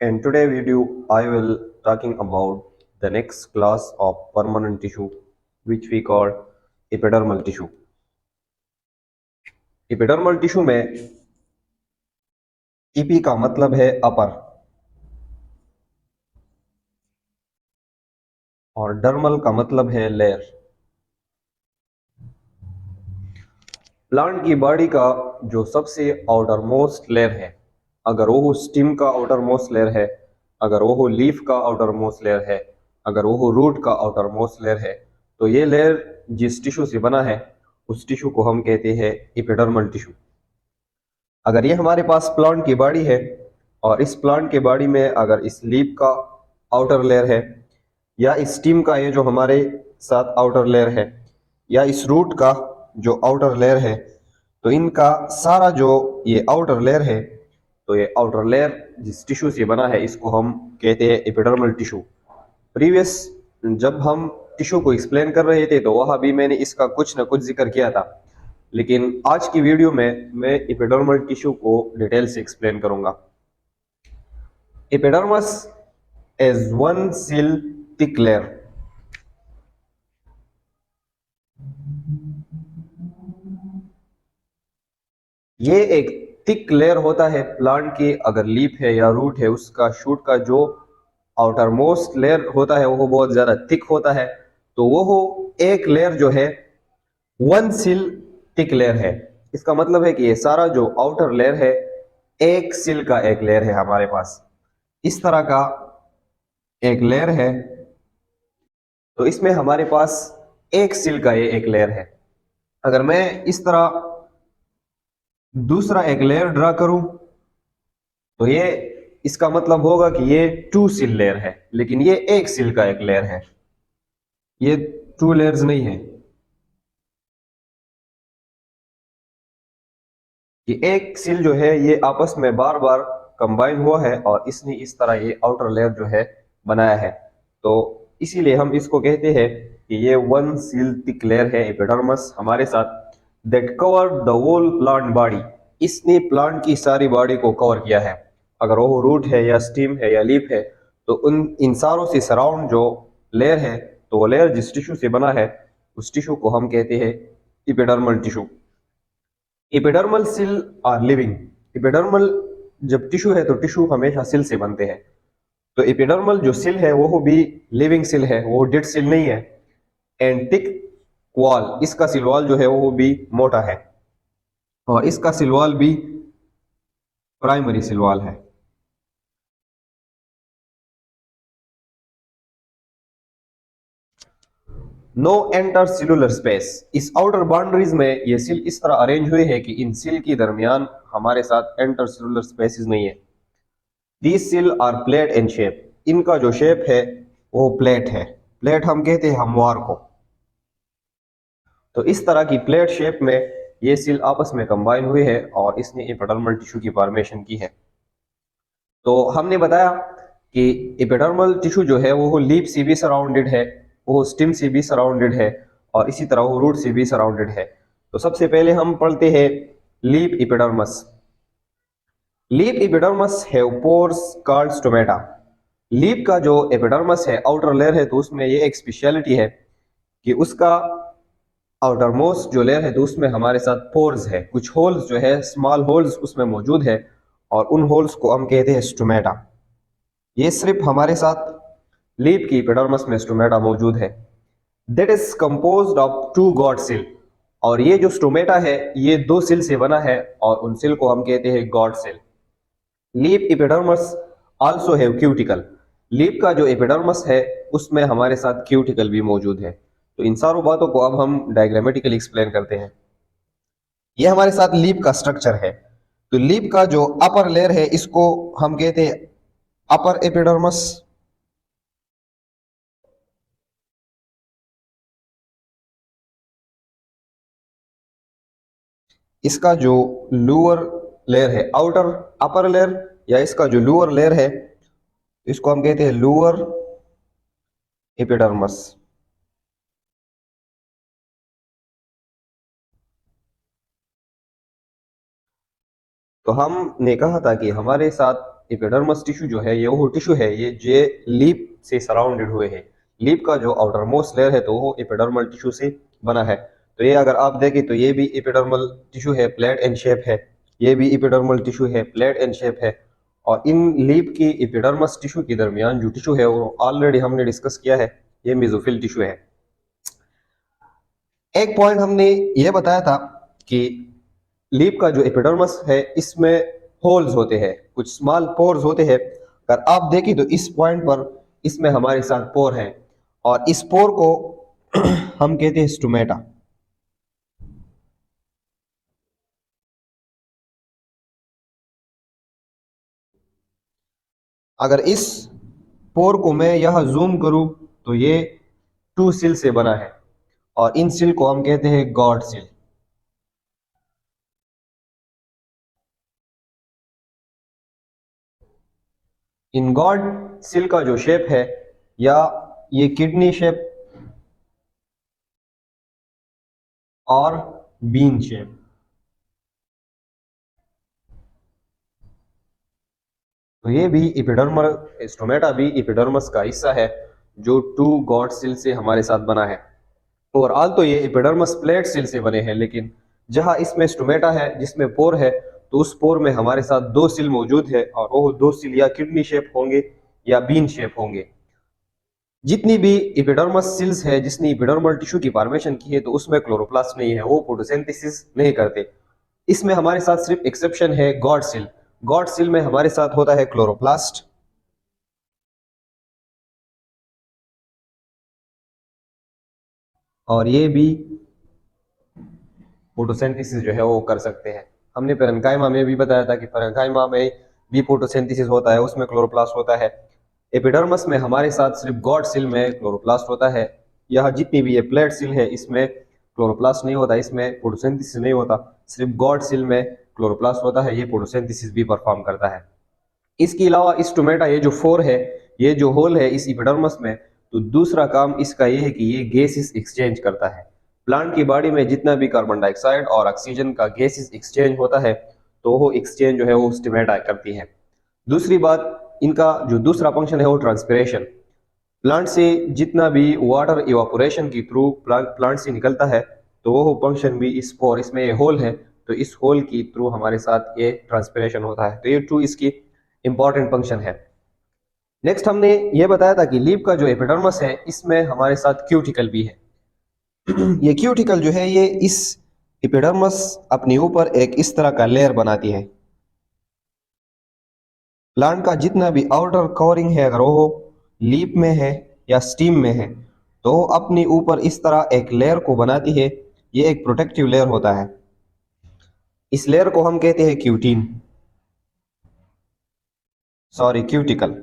In today video, I will talking about the next class of permanent tissue, which we call epidermal tissue. Epidermal tissue में EP का मतलब है अपर और dermal का मतलब है लेयर। प्लांट की बॉडी का जो सबसे आउटर मोस्ट लेयर है, अगर वो स्टिम का आउटर मोस्ट लेयर है, अगर वो लीफ का आउटर मोस्ट लेयर है, अगर वो रूट का आउटर मोस्ट लेयर है, तो ये लेयर जिस टिश्यू से बना है उस टिश्यू को हम कहते हैं एपिडर्मल टिश्यू। अगर ये हमारे पास प्लांट की बॉडी है और इस प्लांट के बॉडी में अगर इस लीफ का आउटर लेयर है या इस स्टिम का ये जो हमारे साथ आउटर लेयर है या इस रूट का जो आउटर लेयर है, तो इनका सारा जो ये आउटर लेयर है, तो ये आउटर लेयर जिस टिश्यू से बना है इसको हम कहते हैं एपिडर्मल टिश्यू। प्रीवियस जब हम टिश्यू को एक्सप्लेन कर रहे थे तो वहां भी मैंने इसका कुछ ना कुछ जिक्र किया था, लेकिन आज की वीडियो में मैं एपिडर्मल टिश्यू को डिटेल से एक्सप्लेन करूंगा। Epidermis is one cell thick layer. ये एक थिक लेयर होता है प्लांट की, अगर लीफ है या रूट है उसका शूट का जो आउटर मोस्ट लेयर होता है वो बहुत ज्यादा थिक होता है, तो वो एक लेयर जो है वन सिल थिक लेयर है। इसका मतलब है कि ये सारा जो आउटर लेयर है एक सिल का एक लेयर है हमारे पास, इस तरह का एक लेयर है। तो इसमें हमारे पास एक सिल का ये एक लेयर है। अगर मैं इस तरह दूसरा एक लेयर ड्रा करूं तो ये इसका मतलब होगा कि ये टू सिल लेयर है, लेकिन ये एक सिल का एक लेयर है, ये टू लेयर्स नहीं है। कि एक सिल जो है ये आपस में बार बार कंबाइन हुआ है और इसने इस तरह ये आउटर लेयर जो है बनाया है, तो इसीलिए हम इसको कहते हैं कि ये वन सिल थिक लेयर है एपिडर्मस हमारे साथ, that cover the whole plant body. इसने प्लांट की सारी बॉडी को कवर किया है। अगर वो रूट है या स्टीम है या लीफ है, तो उन इन सारों से सराउंड जो लेयर है, तो वो लेयर जिस टिश्यू से बना है उस टिश्यू को हम कहते हैं epidermal tissue. Epidermal cell are living. Epidermal जब टिश्यू है तो टिश्यू हमेशा सेल से बनते हैं, तो एपिडर्मल जो सेल है वो भी लिविंग सेल है, वो डेड सेल नहीं है। एंड थिक वॉल, इसका सिल वॉल जो है वो भी मोटा है और इसका सिल वॉल भी प्राइमरी सिल वॉल है। No intercellular space. इस आउटर बाउंड्रीज में ये सिल इस तरह अरेंज हुए हैं कि इन सिल के दरमियान हमारे साथ एंटर सेलुलर स्पेसिस नहीं है। दीज सिल आर प्लेट इन शेप। इनका जो शेप है वो प्लेट है। प्लेट हम कहते हैं हमवार को। तो इस तरह की प्लेट शेप में ये सिल आपस में कंबाइन हुए हैं और इसने एपिडर्मल टिश्यू की फॉर्मेशन की है। तो हमने बताया कि एपिडर्मल टिश्यू जो है वो लीफ से भी सराउंडेड है, वो स्टिम से भी सराउंडेड है और इसी तरह वो रूट से भी सराउंडेड है। तो सबसे पहले हम पढ़ते हैं leaf epidermis. Leaf epidermis have pores called stomata. Leaf का जो एपिडर्मस है आउटर लेयर है, तो उसमें ये एक स्पेशलिटी है कि उसका आउटर मोस्ट जो लेयर है तो उसमें हमारे साथ पोर्स है, कुछ होल्स जो है स्मॉल होल्स उसमें मौजूद है और उन होल्स को हम कहते हैं स्टोमेटा। ये सिर्फ हमारे साथ लीफ की एपिडर्मस में स्टोमेटा मौजूद है। That is composed of two guard cell. और ये जो स्टोमेटा है ये दो सेल से बना है और उन सेल को हम कहते हैं guard cell. Leaf epidermis also have cuticle. Leaf का जो एपिडर्मस है उसमें हमारे साथ क्यूटिकल भी मौजूद है। तो इन सारों बातों को अब हम डायग्रामेटिकली एक्सप्लेन करते हैं। ये हमारे साथ लीफ का स्ट्रक्चर है। तो लीफ का जो अपर लेयर है इसको हम कहते हैं अपर एपिडर्मस। इसका जो लोअर लेयर है आउटर अपर लेयर, या इसका जो लोअर लेयर है इसको हम कहते हैं लोअर एपिडर्मस। तो हमने कहा था कि हमारे साथ एपिडर्मस टिश्यू जो है ये वो टिश्यू है ये जे लीप से सराउंडेड हुए है। लीप का जो आउटर मोस्ट लेयर है तो वो एपिडर्मल टिश्यू से बना है। तो ये अगर आप देखें तो ये भी एपिडर्मल टिश्यू है, प्लेट एंड शेप है। ये भी एपिडर्मल टिश्यू है, प्लेट एंड शेप है। और इन लीप की एपिडर्मस टिश्यू के दरमियान जो टिश्यू है वो ऑलरेडी हमने डिस्कस किया है, ये मेसोफिल टिश्यू है। एक पॉइंट हमने ये बताया था कि लीप का जो एपिडर्मस है इसमें होल्स होते हैं, कुछ स्मॉल पोर्स होते हैं। अगर आप देखें तो इस पॉइंट पर इसमें हमारे साथ पोर है और इस पोर को हम कहते हैं स्टोमेटा। अगर इस पोर को मैं यहां जूम करूं तो ये 2 सिल से बना है और इन सिल को हम कहते हैं गॉड सिल। इन गॉड सिल का जो शेप है या ये किडनी शेप और बीन शेप, तो ये भी एपिडर्मल स्टोमेटा भी एपिडर्मस का हिस्सा है जो 2 गॉड सिल से हमारे साथ बना है। ओवरऑल तो ये एपिडर्मस प्लेट सिल से बने हैं, लेकिन जहां इसमें स्टोमेटा है जिसमें पोर है तो उस पोर में हमारे साथ 2 सिल मौजूद है और वो 2 सिल या किडनी शेप होंगे या बीन शेप होंगे। जितनी भी एपिडर्मस सिल्स है जिसने एपिडर्मल टिश्यू की फॉर्मेशन की है तो उसमें क्लोरोप्लास्ट नहीं है, वो फोटोसिंथेसिस नहीं करते। इसमें हमारे साथ सिर्फ एक्सेप्शन है गॉड सिल। गॉड सिल में हमारे साथ होता है क्लोरोप्लास्ट और ये भी फोटोसिंथेसिस जो है वो कर सकते हैं। हमने पेरेन्काइमा में भी बताया था कि पेरेन्काइमा में भी फोटोसिंथेसिस होता है, उसमें क्लोरोप्लास्ट होता है। एपिडर्मस में हमारे साथ सिर्फ गॉड सिल में क्लोरोप्लास्ट होता है। यह जितनी भी ये प्लेट सिल है इसमें क्लोरोप्लास्ट नहीं होता, इसमें फोटोसिंथेसिस नहीं होता। सिर्फ गॉड सिल में क्लोरोप्लास्ट होता है, ये फोटोसिंथेसिस भी परफॉर्म करता है। इसके अलावा इस टोमेटा ये जो फोर है, ये जो होल है इस एपिडर्मस में, तो दूसरा काम इसका ये है कि ये गैसेस एक्सचेंज करता है। प्लांट की बॉडी में जितना भी कार्बन डाइऑक्साइड और ऑक्सीजन का गैसेस एक्सचेंज होता है तो वो एक्सचेंज जो है वो स्टोमेटा करती है। दूसरी बात, इनका जो दूसरा फंक्शन है वो ट्रांसपिरेशन। प्लांट से जितना भी वाटर इवापोरेशन के थ्रू प्लांट से निकलता है तो वो फंक्शन भी इस पोर, इसमें ये होल है तो इस होल के थ्रू हमारे साथ ये ट्रांसपिरेशन होता है। तो ये 2 इसकी इंपॉर्टेंट फंक्शन है। नेक्स्ट हमने ये बताया था कि लीफ का जो एपिडर्मस है इसमें हमारे साथ क्यूटिकल भी है। ये क्यूटिकल जो है ये इस एपिडर्मस अपने ऊपर एक इस तरह का लेयर बनाती है। प्लांट का जितना भी आउटर कवरिंग है अगर वो लीफ में है या स्टीम में है तो अपने ऊपर इस तरह एक लेयर को बनाती है। ये एक प्रोटेक्टिव लेयर होता है। इस लेयर को हम कहते हैं क्यूटीन, सॉरी क्यूटिकल।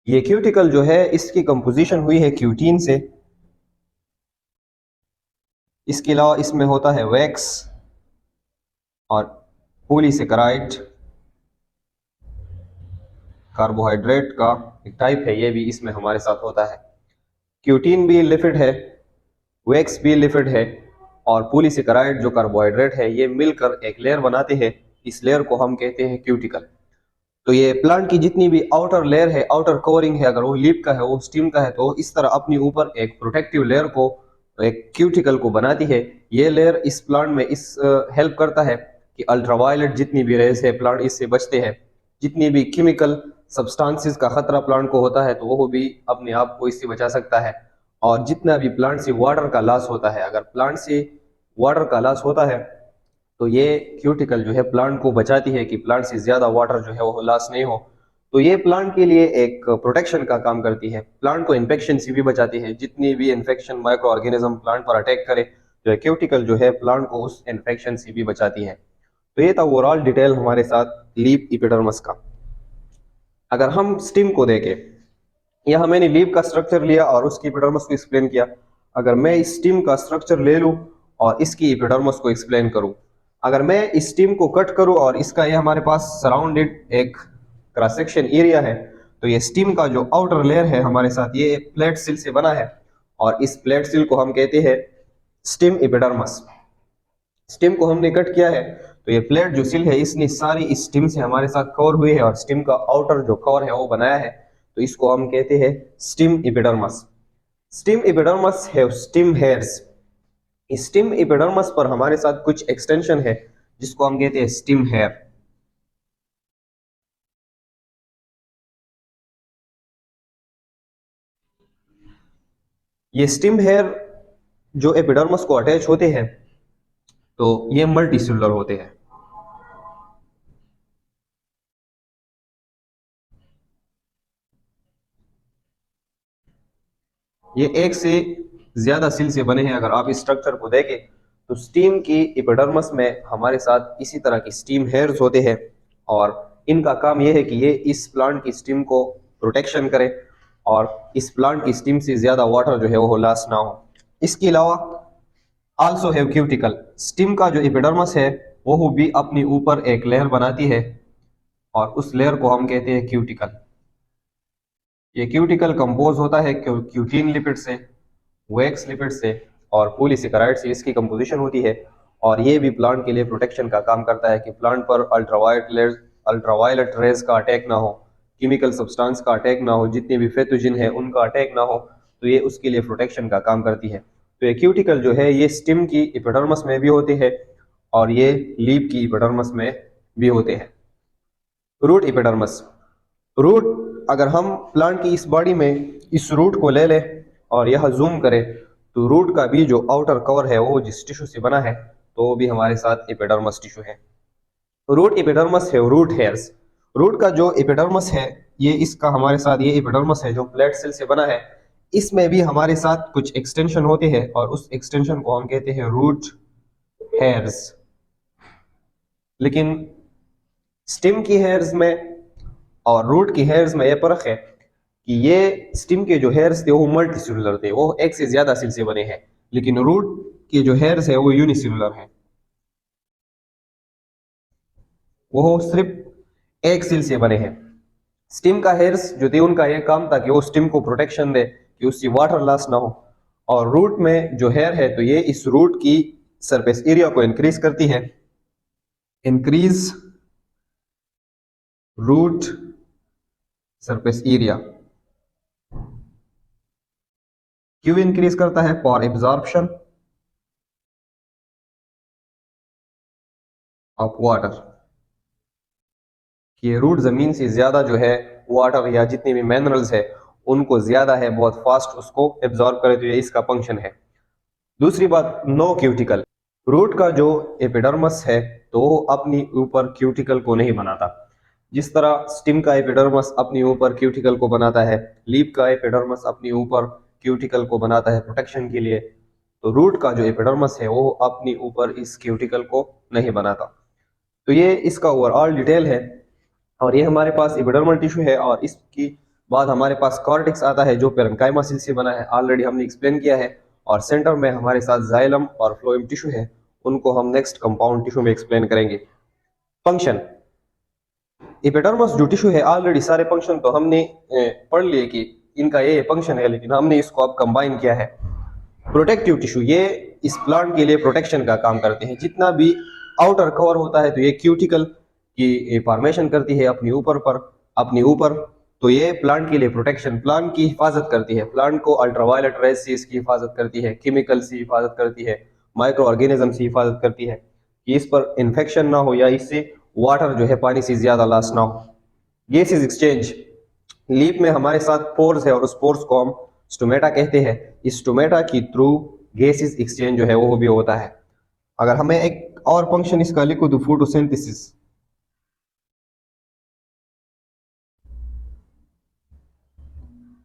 ये क्यूटिकल जो है इसकी कंपोजिशन हुई है क्यूटीन से। इसके अलावा इसमें होता है वैक्स और पॉलीसेकेराइड, कार्बोहाइड्रेट का एक टाइप है, ये भी इसमें हमारे साथ होता है। क्यूटीन भी लिपिड है, वैक्स भी लिपिड है और पॉलीसेकेराइड जो कार्बोहाइड्रेट है ये मिलकर एक लेयर बनाते हैं। इस लेयर को हम कहते हैं क्यूटिकल। तो ये प्लांट की जितनी भी आउटर लेयर है, आउटर कवरिंग है, अगर वो लीफ का है वो स्टीम का है तो इस तरह अपने ऊपर एक प्रोटेक्टिव लेयर को, एक क्यूटिकल को बनाती है। ये लेयर इस प्लांट में इस हेल्प करता है कि अल्ट्रावायलेट जितनी भी रेज है प्लांट इससे बचते हैं। जितनी भी केमिकल सब्सटेंसेस का खतरा प्लांट को होता है तो वो भी अपने आप को इससे बचा सकता है। और जितना भी प्लांट से वाटर का लॉस होता है, अगर प्लांट से वाटर का लॉस होता है तो ये क्यूटिकल जो है प्लांट को बचाती है कि प्लांट से ज्यादा वाटर जो है वो लॉस नहीं हो। तो ये प्लांट के लिए एक प्रोटेक्शन का काम करती है, प्लांट को इन्फेक्शन से भी बचाती है। जितनी भी इन्फेक्शन माइक्रो ऑर्गेनिज्म प्लांट पर अटैक करे तो क्यूटिकल जो है प्लांट को उस इन्फेक्शन से भी बचाती है। तो ये था ओवरऑल डिटेल हमारे साथ लीफ एपिडर्मस का। अगर हम स्टिम को देखें, यहाँ मैंने लीफ का स्ट्रक्चर लिया और उसकी एपिडर्मस को एक्सप्लेन किया। अगर मैं इस स्टिम का स्ट्रक्चर ले लूं और इसकी एपिडर्मस को एक्सप्लेन करूं, अगर मैं इस स्टिम को कट करूं और इसका ये हमारे पास सराउंडेड एक क्रॉस सेक्शन एरिया है तो ये स्टिम का जो आउटर लेयर है हमारे साथ ये प्लेट सिल से बना है और इस प्लेट सिल को हम कहते हैं स्टिम एपिडर्मस। स्टिम को हमने कट किया है तो ये फ्लैट जो सिल है इसने सारी स्टिम से हमारे साथ कवर हुई है और स्टिम का आउटर जो कवर है वो बनाया है, तो इसको हम कहते हैं स्टिम एपिडर्मस। स्टिम एपिडर्मस है स्टिम हेयर्स। स्टिम एपिडर्मस पर हमारे साथ कुछ एक्सटेंशन है जिसको हम कहते हैं स्टिम हेयर। ये स्टिम हेयर जो एपिडर्मस को अटैच होते हैं तो ये मल्टीसेलुलर होते हैं। ये एक से ज्यादा सील से बने हैं। अगर आप इस स्ट्रक्चर को देखें तो स्टीम की एपिडर्मस में हमारे साथ इसी तरह की स्टीम हेयर्स होते हैं और इनका काम यह है कि ये इस प्लांट की स्टीम को प्रोटेक्शन करे और इस प्लांट की स्टीम से ज्यादा वाटर जो है वो लॉस ना हो। इसके अलावा आल्सो हैव क्यूटिकल। स्टीम का जो एपिडर्मस है वो भी अपनी ऊपर एक लेयर बनाती है और उस लेयर को हम कहते हैं क्यूटिकल। ये क्यूटिकल कंपोज होता है क्यूटीन लिपिड से, वैक्स लिपिड से और पॉलीसेकेराइड से इसकी कंपोजिशन होती है और ये भी प्लांट के लिए प्रोटेक्शन का काम करता है कि प्लांट पर अल्ट्रावायलेट रेज का अटैक ना हो, केमिकल सब्सटेंस का अटैक ना हो, जितने भी पैथोजन है उनका अटैक ना हो, तो ये उसके लिए प्रोटेक्शन का काम करती है। तो ये क्यूटिकल जो है ये स्टिम की एपिडर्मस में भी होते हैं और ये लीफ की एपिडर्मस में भी होते हैं। Root epidermis. रूट, अगर हम प्लांट की इस बॉडी में इस रूट को ले लें और यह जूम करें तो रूट का भी जो आउटर कवर है वो जिस टिश्यू से बना है तो वो भी हमारे साथ एपिडर्मस टिश्यू है। रूट एपिडर्मस है रूट हेयर्स। रूट का जो एपिडर्मस है ये इसका हमारे साथ ये एपिडर्मस है जो फ्लैट सेल से बना है, इसमें भी हमारे साथ कुछ एक्सटेंशन होते हैं और उस एक्सटेंशन को हम कहते हैं रूट हेयर्स। लेकिन स्टिम की हेयर्स में और रूट की हेयर्स में यह फर्क है कि ये स्टिम के जो हेयर्स थे वो मल्टीसेलुलर थे, वो एक से ज्यादा सेल से बने हैं, लेकिन रूट के जो हेयर्स है वो यूनिसेलुलर है, वो सिर्फ एक सेल से बने हैं। स्टिम का हेयर्स जो थे उनका यह काम था कि वो स्टिम को प्रोटेक्शन दे कि उससे वाटर लॉस ना हो, और रूट में जो हेयर है तो ये इस रूट की सरफेस एरिया को इंक्रीज करती है। इंक्रीज रूट सरफेस एरिया क्यों इंक्रीज करता है? For absorption of water. कि रूट जमीन से ज्यादा जो है वाटर या जितने भी मिनरल्स है उनको ज्यादा है, बहुत फास्ट उसको एब्जॉर्ब करे, तो ये इसका फंक्शन है। दूसरी बात, नो क्यूटिकल। रूट का जो एपिडर्मस है तो वो अपनी ऊपर क्यूटिकल को नहीं बनाता, जिस तरह स्टिम का एपिडर्मस अपनी ऊपर क्यूटिकल को बनाता है, लीफ का एपिडर्मस अपनी ऊपर क्यूटिकल को बनाता है प्रोटेक्शन के लिए, तो रूट का जो एपिडर्मस है वो अपनी ऊपर इस क्यूटिकल को नहीं बनाता। तो ये इसका ओवरऑल डिटेल है और ये हमारे पास एपिडर्मल टिश्यू है। और इसकी बाद हमारे पास कॉर्टेक्स आता है जो पेरेन्काइमा सेल से बना है, ऑलरेडी हमने एक्सप्लेन किया है। और सेंटर में हमारे साथ जाइलम और फ्लोएम टिश्यू है, उनको हम नेक्स्ट कंपाउंड टिश्यू में एक्सप्लेन करेंगे। फंक्शन, एपिडर्मस जो टिश्यू है ऑलरेडी सारे फंक्शन तो हमने पढ़ लिए कि इनका ये फंक्शन है, लेकिन हमने इसको अब कंबाइन किया है। प्रोटेक्टिव टिश्यू, ये इस प्लांट के लिए प्रोटेक्शन का काम करते हैं। जितना भी आउटर कवर होता है तो ये क्यूटिकल की फॉर्मेशन करती है अपनी ऊपर, तो ये प्लांट के लिए प्रोटेक्शन, प्लांट की हिफाजत करती है, प्लांट को अल्ट्रावायलेट रेज से इसकी हिफाजत करती है, केमिकल से हिफाजत करती है, माइक्रो ऑर्गेनिज्म से हिफाजत करती है कि इस पर इन्फेक्शन ना हो या इससे वाटर जो है पानी से ज्यादा लॉस ना हो। गैसेस एक्सचेंज, लीफ में हमारे साथ पोर्स है और उस पोर्स को हम स्टोमेटा कहते हैं। इस स्टोमेटा की थ्रू गैसेस एक्सचेंज जो है वो भी होता है। अगर हमें एक और फंक्शन इसका लिखो तो फोटोसिंथेसिस।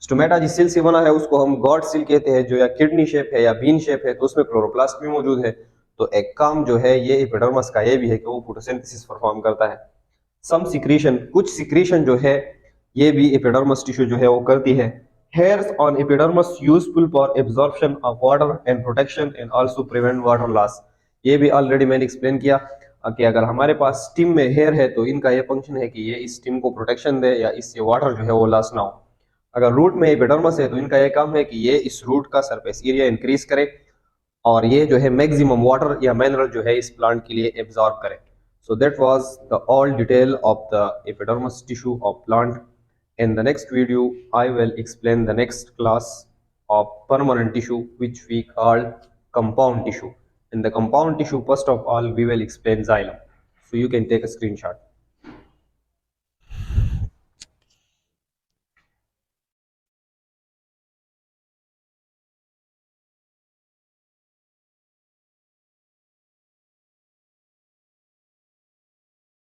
स्टोमेटा जिस सेल से बना है उसको हम गॉड सेल कहते हैं, जो या किडनी शेप है या बीन शेप है, तो उसमें क्लोरोप्लास्ट भी मौजूद है। तो एक काम जो है ये एपिडर्मस का ये भी है कि वो फोटोसिंथेसिस परफॉर्म करता है। सम सिक्रीशन, कुछ सिक्रीशन जो है ये भी एपिडर्मस टिश्यू जो है वो करती है। Hairs on epidermis useful for absorption of water and protection and also prevent water loss. ये भी ऑलरेडी मैंने एक्सप्लेन किया कि अगर हमारे पास स्टिम में हेयर है तो इनका ये फंक्शन है कि ये इस स्टिम को प्रोटेक्शन दे या इससे वाटर जो है वो लॉस ना हो। अगर रूट में एपिडर्मस है तो इनका यह काम है कि ये इस रूट का सरफेस एरिया इंक्रीज करे और ये जो है मैक्सिमम वाटर या मिनरल जो है इस प्लांट के लिए एब्जॉर्ब करे। So that was the all detail of the epidermis tissue of plant. In the next video, I will explain the next class of permanent tissue, which we call compound tissue. In the compound tissue, first of all, we will explain xylem. So you can take a screenshot.